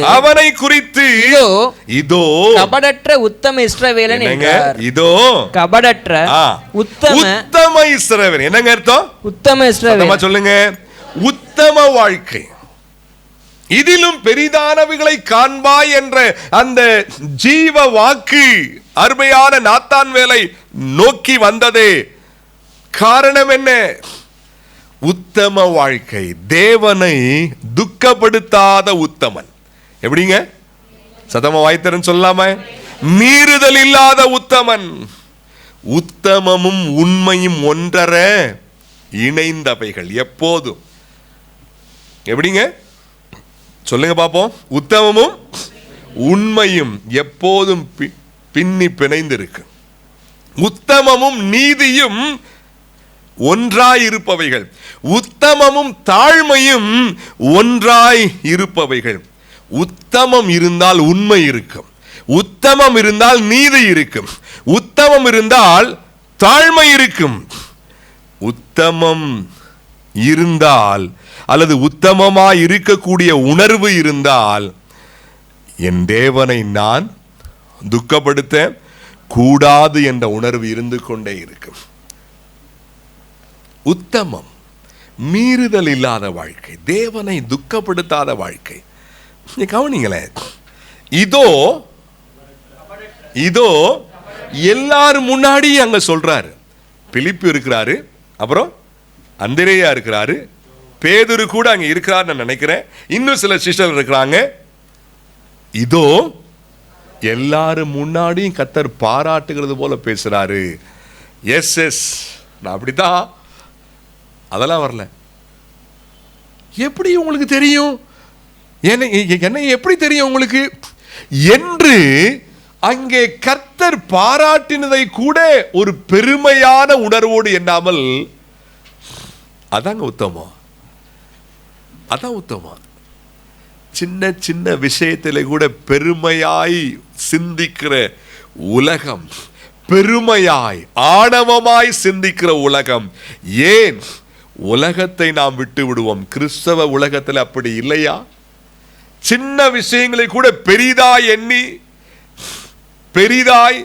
இதோ கபடற்ற உத்தம இஸ்ரவேலன் என்றார். இதோ கபடற்ற உத்தம இஸ்ரவேலன். என்னங்க அர்த்தம்? உத்தம இஸ்ரவேலன். சொல்லுங்க. உத்தம வாழ்க்கை. இதிலும் பெரிதானவைகளை காண்பாய் என்ற அந்த ஜீவ வாக்கு அருமையான நாத்தான்வேலை நோக்கி வந்ததே. காரணம் என்ன? உத்தம வாழ்க்கை, தேவனை துக்கப்படுத்தாத உத்தமன். எப்படிங்க? சதம வாய்த்தரன் சொல்லாம, மீறுதல் இல்லாத உத்தமன். உத்தமமும் உண்மையும் ஒன்றர இணைந்தவைகள் எப்போதும். எப்படிங்க சொல்லுங்க பாப்போம். உத்தமமும் உண்மையும் எப்போதும் பின்னி பிணைந்திருக்கு. உத்தமமும் நீதியும் ஒன்றாய் இருப்பவைகள், உத்தமமும் தாழ்மையும் ஒன்றாய் இருப்பவைகள். உத்தமம் இருந்தால் உண்மை இருக்கும், உத்தமம் இருந்தால் நீதி இருக்கும், உத்தமம் இருந்தால் தாழ்மை இருக்கும். உத்தமம் இருந்தால் அல்லது உத்தமமாய் இருக்கக்கூடிய உணர்வு இருந்தால் என் தேவனை நான் துக்கப்படுத்த கூடாது என்ற உணர்வு இருந்து கொண்டே இருக்கும். உத்தமம், மீறுதல் இல்லாத வாழ்க்கை, தேவனை துக்கப்படுத்தாத வாழ்க்கை. கவனிங்களேன், இதோ இதோ எல்லாரும் முன்னாடி அங்க சொல்றாரு. பிலிப்பு இருக்கிறாரு, அப்புறம் அந்திரேயா இருக்கிறாரு, பேதுரு கூட அங்க இருக்கிறார் நான் நினைக்கிறேன், இன்னும் சில சிஷ்யர்கள் இருக்கிறாங்க. இதோ எல்லாரும் முன்னாடியும் கர்த்தர் பாராட்டுகிறது போல பேசுறாரு. எஸ் எஸ், நான் அப்படித்தான், அதெல்லாம் வரல. எப்படி உங்களுக்கு தெரியும்? என்ன எப்படி தெரியும் உங்களுக்கு என்று அங்கே கர்த்தர் பாராட்டினதை கூட ஒரு பெருமையான உணர்வோடு எண்ணாமல், அதாங்க உத்தமம், அதான் உத்தமம். சின்ன சின்ன விஷயத்திலே கூட பெருமையாய் சிந்திக்கிற உலகம், பெருமையாய் ஆணவமாய் சிந்திக்கிற உலகம். ஏன் உலகத்தை நாம் விட்டு விடுவோம்? கிறிஸ்தவ உலகத்தில் அப்படி இல்லையா? சின்ன விஷயங்களை கூட பெரிதாய் எண்ணி, பெரிதாய்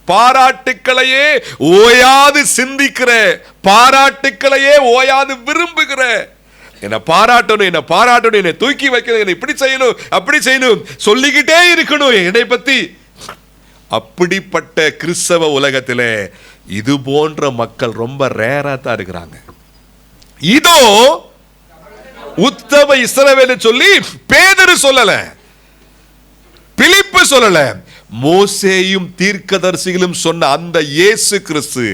பாராட்டுக்களையே ஓயாது சிந்திக்கிற, பாராட்டுக்களையே ஓயாது விரும்புகிற, என்ன பாராட்டணும், என்ன பாராட்டணும், என்னை தூக்கி வைக்கணும், என்னை இப்படி செய்யணும், அப்படி செய்யணும், சொல்லிக்கிட்டே இருக்கணும் என்னை பத்தி. அப்படிப்பட்ட கிறிஸ்தவ உலகத்திலே இது போன்ற மக்கள் ரொம்ப ரேரா தான் இருக்கிறாங்க. இதோ உத்தம இஸ்ரவேலை சொல்லி பேதுரு சொல்லல, பிலிப்பு சொல்லல, மோசேயும் தீர்க்கதரிசிகளும் சொன்ன அந்த இயேசு கிறிஸ்து.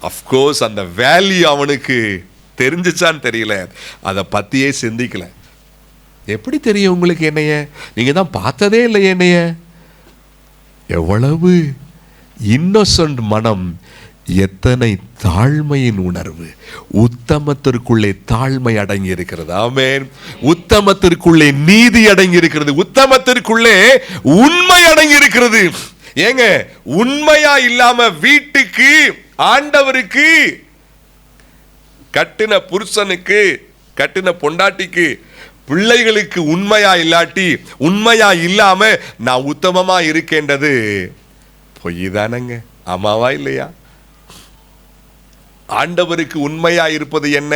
அஃப்கோர்ஸ் அந்த வேல்யூ அவனுக்கு தெரிஞ்சிச்சான்னு தெரியல, அதை பத்தியே சிந்திக்கல. எப்படி தெரியும் உங்களுக்கு என்னைய? நீங்க தான் பார்த்ததே இல்லை என்னைய. எவ்வளவு இன்னோசன்ட் மனம், எத்தனை தாழ்மையின் உணர்வு. உத்தமத்திற்குள்ளே தாழ்மை அடங்கி இருக்கிறது. ஆமென். உத்தமத்திற்குள்ளே நீதி அடங்கி இருக்கிறது, உத்தமத்திற்குள்ளே உண்மை அடங்கி இருக்கிறது. ஏங்க, உண்மையா இல்லாம வீட்டுக்கு, ஆண்டவருக்கு, கட்டின புருஷனுக்கு, கட்டின பொண்டாட்டிக்கு, பிள்ளைகளுக்கு உண்மையா இல்லாட்டி, உண்மையா இல்லாம நான் உத்தமமா இருக்கேன்றது பொய் தானங்க. ஆமாவா இல்லையா? ஆண்டவருக்கு உண்மையா இருப்பது என்ன?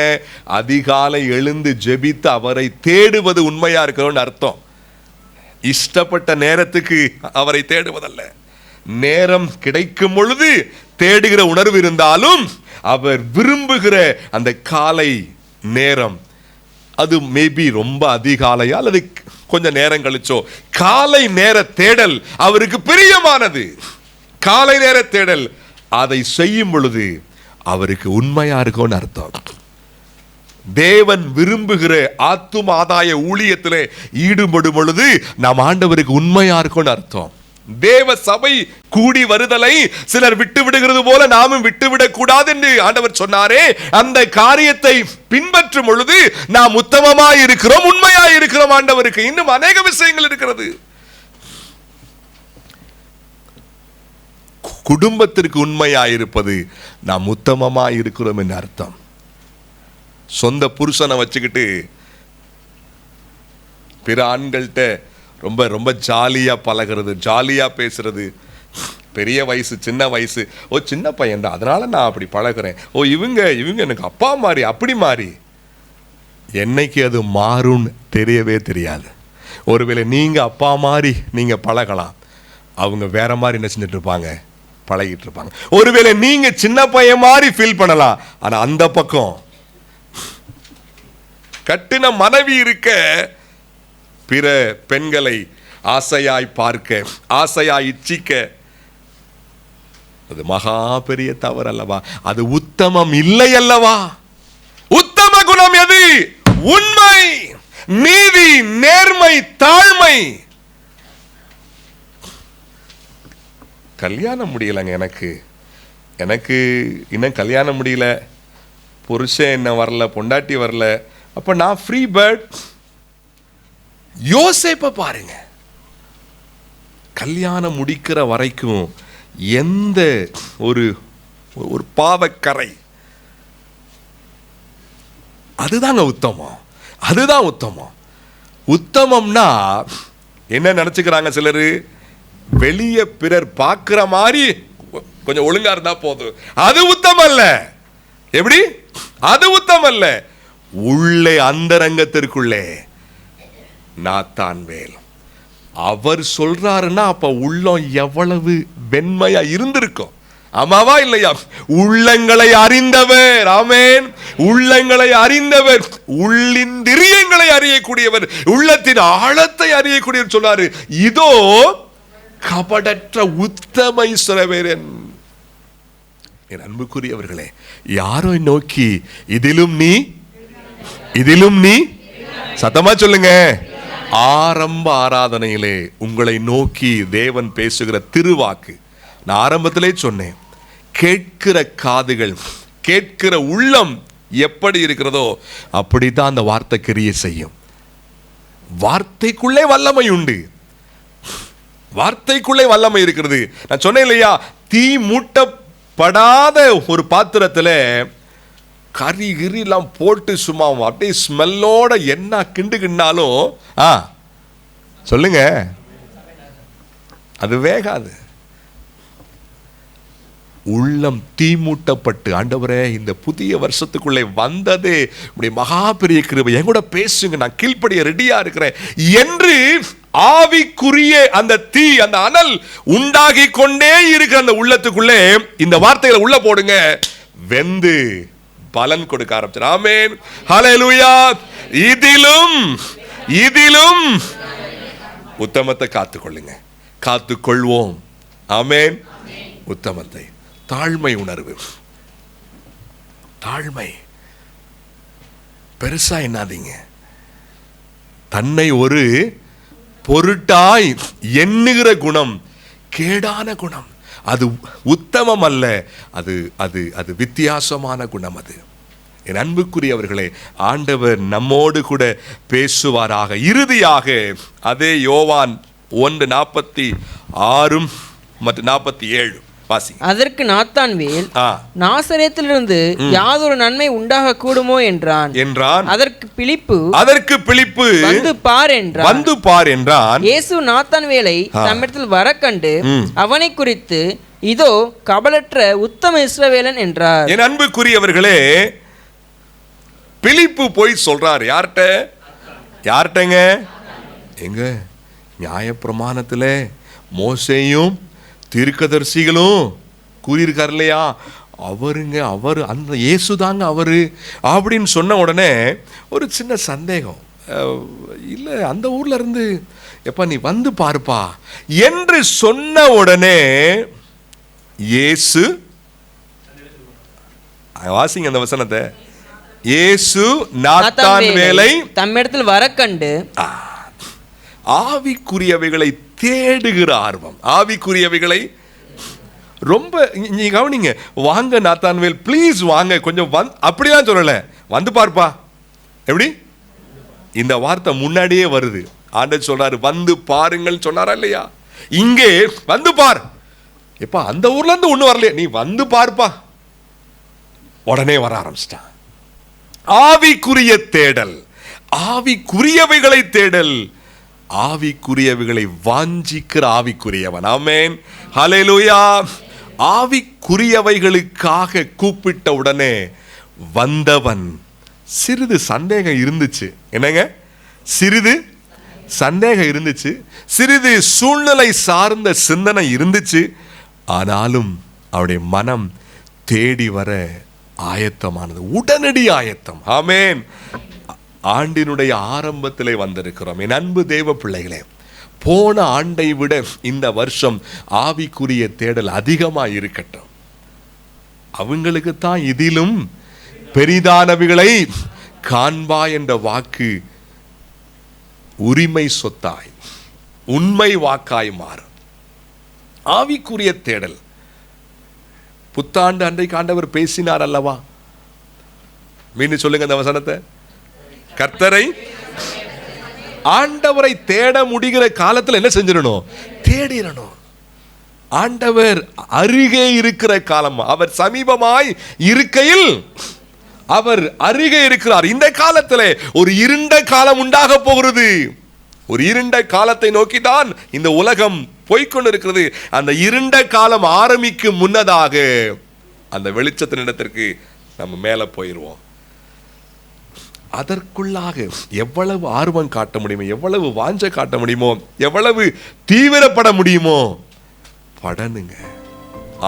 அதிகாலை எழுந்து ஜெபித்து அவரை தேடுவது உண்மையா இருக்கணும்னு அர்த்தம். இஷ்டப்பட்ட நேரத்துக்கு அவரை தேடுவதல்ல. நேரம் கிடைக்கும் பொழுது தேடுகிற உணர்வு இருந்தாலும் அவர் விரும்புகிற அந்த காலை நேரம், அது மேபி ரொம்ப அதிகாலையா அல்லது கொஞ்சம் நேரம் கழிச்சோ, காலை நேர தேடல் அவருக்கு பிரியமானது. காலை நேர தேடல், அதை செய்யும் பொழுது அவருக்கு உண்மையா இருக்கும்னு அர்த்தம். தேவன் விரும்புகிற ஆத்தும ஆதாய ஊழியத்திலே ஈடுபடும் பொழுது நாம் ஆண்டவருக்கு உண்மையா இருக்கும்னு அர்த்தம். தேவ சபை கூடி வருதலை சிலர் விட்டு விடுகிறது போல நாமும் விட்டுவிடக் கூடாது என்று ஆண்டவர் சொன்னாரே, அந்த காரியத்தை பின்பற்றும் பொழுது நாம் உத்தமமாய் இருக்கிறோம், உண்மையாய் இருக்கிறோம் ஆண்டவருக்கு. இன்னும் அநேக விஷயங்கள் இருக்கிறது. குடும்பத்திற்கு உண்மையாய் இருப்பது நாம் உத்தமமாய் இருக்கிறோம் என்று அர்த்தம். சொந்த புருஷனை வச்சுக்கிட்டு பிற ஆண்கள்கிட்ட ரொம்ப ரொம்ப ஜாலியா பழகிறது, ஜாலியா பேசுறது, பெரிய வயசு சின்ன வயசு, ஓ சின்ன பையன் தான் அதனால நான் அப்படி பழகிறேன், ஓ இவங்க எனக்கு அப்பா மாதிரி அப்படி மாறி. என்னைக்கு அது மாறும் தெரியவே தெரியாது. ஒருவேளை நீங்க அப்பா மாதிரி நீங்க பழகலாம், அவங்க வேற மாதிரி என்ன செஞ்சுட்டு இருப்பாங்க, பழகிட்டு இருப்பாங்க. ஒருவேளை நீங்க சின்ன பையன் மாதிரி ஃபீல் பண்ணலாம், ஆனா அந்த பக்கம் கட்டின மனைவி இருக்க பிற பெண்களை ஆசையாய் பார்க்க, ஆசையாய் இச்சிக்க, அது மகா பெரிய தவறு அல்லவா? அது உத்தமம் இல்லை அல்லவா? உத்தம குணம் எது? உண்மை, நீதி, நேர்மை, தாழ்மை. கல்யாணம் முடியலங்க எனக்கு இன்னும் கல்யாணம் முடியல, புருஷன் என்ன வரல, பொண்டாட்டி வரல, அப்ப நான் ஃப்ரீ பேர்ட். யோசேப்பை பாருங்க, கல்யாணம் முடிக்கிற வரைக்கும் எந்த ஒரு பாவக்கரை. அதுதாங்க உத்தமம், அதுதான் உத்தமம். உத்தமம்னா என்ன நினைச்சுக்கிறாங்க சிலரு, வெளியே பிறர் பார்க்கிற மாதிரி கொஞ்சம் ஒழுங்கா இருந்தா போதும். அது உத்தமம் அல்ல. எப்படி? அது உத்தமம் அல்ல. உள்ளே அந்தரங்கத்திற்குள்ளே நாத்தான்வேல் அவர் சொல்றாருன்னா அப்ப உள்ளம் எவ்வளவு வெண்மையா இருந்திருக்கும். ஆமாவா இல்லையா? உள்ளங்களை அறிந்தவர், ஆமென், உள்ளங்களை அறிந்தவர், உள்ளிந்திரியங்களை அறியக்கூடியவர், உள்ளத்தின் ஆழத்தை அறியக்கூடியவர் சொன்னாரு, இதோ கபடற்ற உத்தம இஸ்ரவேலன். என் அன்புக்குரியவர்களே, யாரை நோக்கி இதிலும் நீ சத்தமா சொல்லுங்க, ஆரம்ப ஆராதனையிலே உங்களை நோக்கி தேவன் பேசுகிற திருவாக்கு. நான் ஆரம்பத்திலே சொன்னேன், கேட்கிற காதுகள், கேட்கிற உள்ளம் எப்படி இருக்கிறதோ அப்படித்தான் அந்த வார்த்தை கிரியை செய்யும். வார்த்தைக்குள்ளே வல்லமை உண்டு, வார்த்தைக்குள்ளே வல்லமை இருக்கிறது. நான் சொன்னேன் இல்லையா, தீ மூட்டப்படாத ஒரு பாத்திரத்துல கறி கிரிலாம் போட்டு சும்மா அப்படியே ஸ்மெல்லோட என்ன கிண்டுகின்னாலும் சொல்லுங்க, அது வேகாது. உள்ளம் தீமூட்டப்பட்டு, ஆண்டவரே இந்த புதிய வருஷத்துக்குள்ளே வந்ததே உடைய மகா பெரிய கிருபை, என் கூட பேசுங்க, நான் கீழ்ப்படிய ரெடியா இருக்கிறேன் என்று ஆவிக்குரிய அந்த தீ, அந்த அனல் உண்டாகி கொண்டே இருக்கிற அந்த உள்ளத்துக்குள்ளே இந்த வார்த்தைகளை உள்ள போடுங்க, வெந்து பலன் கொடுக்க ஆரம்பிச்சு. ஆமென், ஹல்லேலூயா. இதிலும் உத்தமத்தை காத்துக்கொள்ளுங்க, காத்துக்கொள்வோம். ஆமென். உத்தமத்தை, தாழ்மை உணர்வு, தாழ்மை. பெருசா என்னாதீங்க, தன்னை ஒரு பொருட்டாய் எண்ணுகிற குணம் கேடான குணம், அது உத்தமம் அல்ல, அது அது அது வித்தியாசமான குணம். அது என் அன்புக்குரியவர்களே, ஆண்டவர் நம்மோடு கூட பேசுவாராக. இறுதியாக அதே யோவான் 1:46 மற்றும் 47 வாசி. அதற்கு நாத்தான்வேல், நாசரேத்திலிருந்து யாதொரு நன்மை உண்டாக கூடுமோ என்றான். அதற்கு பிலிப்பு வந்து பார் என்றான். இயேசு நாத்தான்வேலை தம்மிடத்தில் வரக்கண்டு அவனை குறித்து, இதோ கபலற்ற உத்தம இஸ்ரவேலன் என்றார். என் அன்புக்குரியவர்களே, பிலிப்பு போய் சொல்றார். யார்கிட்டங்க? எங்க நியாயப்பிரமாணத்துல மோசேயும் தீர்க்கதரிசிகளும் கூறியிருக்கார் இல்லையா, அவர் அந்த இயேசு தாங்க அவரு அப்படின்னு சொன்ன உடனே ஒரு சின்ன சந்தேகம், இல்லை அந்த ஊர்ல இருந்து எப்பா நீ வந்து பார்ப்பா என்று சொன்ன உடனே இயேசு, வாசிங்க அந்த வசனத்தை, இயேசு நாத்தான்வேலை தம்மிடத்தில் வரக்கண்டு, ஆவிக்குரியவைகளை தேடுகிற ஆர்வம், ஆவிக்குரியவைகளை ரொம்ப. நீ கவனிங்க, வாங்க நாத்தான்வேல் ப்ளீஸ் வாங்க கொஞ்சம் அப்படிலாம் சொல்லல, வந்து பார்ப்பா. எப்படி? இந்த வார்த்தை முன்னாடியே வருது. ஆண்டவர் சொல்றாரு வந்து பாருங்கள் சொன்னாரா இல்லையா? இங்கே வந்து பார். எப்பா அந்த ஊர்ல இருந்து ஒண்ணு வரலையே, நீ வந்து பார்ப்பா. உடனே வர ஆரம்பிச்சிட்டான். ஆவிக்குரிய தேடல், ஆவிக்குரியவைகளை தேடல், ஆவிக்குரியவைகளை வாஞ்சிக்கிற ஆவிக்குரியவன். ஆமென், ஹல்லேலூயா. ஆவிக்குரியவைகளுக்காக கூப்பிட்ட உடனே வந்தவன் சிறிது சந்தேகம் இருந்துச்சு. என்னங்க? சிறிது சந்தேகம் இருந்துச்சு, சிறிது சூழ்நிலை சார்ந்த சிந்தனை இருந்துச்சு. ஆனாலும் அவருடைய மனம் தேடி வர ஆயத்தமானது, உடனடி ஆயத்தம். ஆமேன். ஆண்டினுடைய ஆரம்பத்திலே வந்திருக்கிறோம் என் அன்பு தேவ பிள்ளைகளே. போன ஆண்டை விட இந்த வருஷம் ஆவிக்குரிய தேடல் அதிகமாக இருக்கட்டும். அவங்களுக்கு தான் இதிலும் பெரிதானவைகளை காண்பாய் என்ற வாக்கு உரிமை சொத்தாய் உண்மை வாக்காய் மாறும். ஆவிக்குரிய தேடல். புத்தாண்டு அன்றைக்கு ஆண்டவர் பேசினார் அல்லவா? மீண்டும் சொல்லுங்க அந்த வசனத்தை. கர்த்தரை ஆண்டவரை தேட முடிகிற காலத்தில் என்ன செஞ்சிடணும்? தேடிடணும். ஆண்டவர் அருகே இருக்கிற காலம், அவர் சமீபமாய் இருக்கையில் அவர் அருகே இருக்கிறார். இந்த காலத்தில் ஒரு இருண்ட காலம் உண்டாக போகிறது. ஒரு இருண்ட காலத்தை நோக்கிதான் இந்த உலகம் போய்கொண்டிருக்கிறது. அந்த இருண்ட காலம் ஆரம்பிக்கும் முன்னதாக அந்த வெளிச்சத்தின் இடத்திற்கு நம்ம மேலே போயிடுவோம். அதற்குள்ளாக எவ்வளவு ஆர்வம் காட்ட முடியுமோ, எவ்வளவு வாஞ்ச காட்ட முடியுமோ, எவ்வளவு தீவிரப்பட முடியுமோ படனுங்க.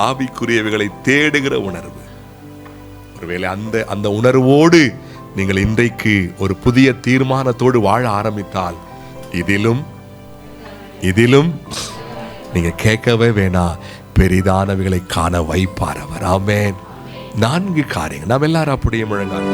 ஆவிக்குரியவைகளை தேடுகிற உணர்வு. ஒருவேளை அந்த உணர்வோடு நீங்கள் இன்றைக்கு ஒரு புதிய தீர்மானத்தோடு வாழ ஆரம்பித்தால் இதிலும் நீங்க கேட்கவே வேணாம், பெரிதானவைகளை காண வைப்பார் அவர். ஆமென். 4 காரியங்கள் நாம் எல்லாரும் அப்படியே முழங்கால்